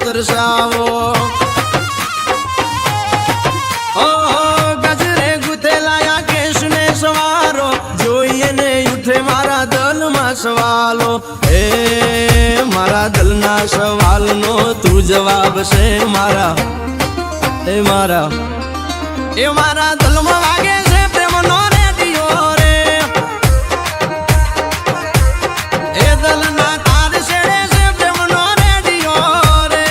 તરસાવો ગજરે ગુથેલાયા કેશને સવારો જોઈએ ને ઉઠે મારા દલમાં સવાલો હે મારા દલના સવાલનો તું જવાબ છે મારા એ મારા દલમાં વાગે છે પ્રેમનો રેડિયો રે એ દલના તાર છેડે છે પ્રેમનો રેડિયો રે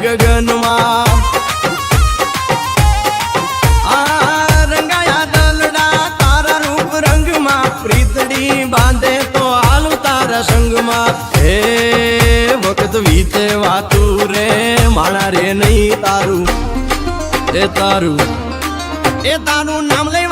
ગગનમાં રંગાયા દલડા તારા રૂપ રંગમાં પ્રીતડી બાંધે તો હાલું તારા સંગમાં હે વખત વીતે વાતું રે માણા રે નહીં તારું એ તારું નામ લઈ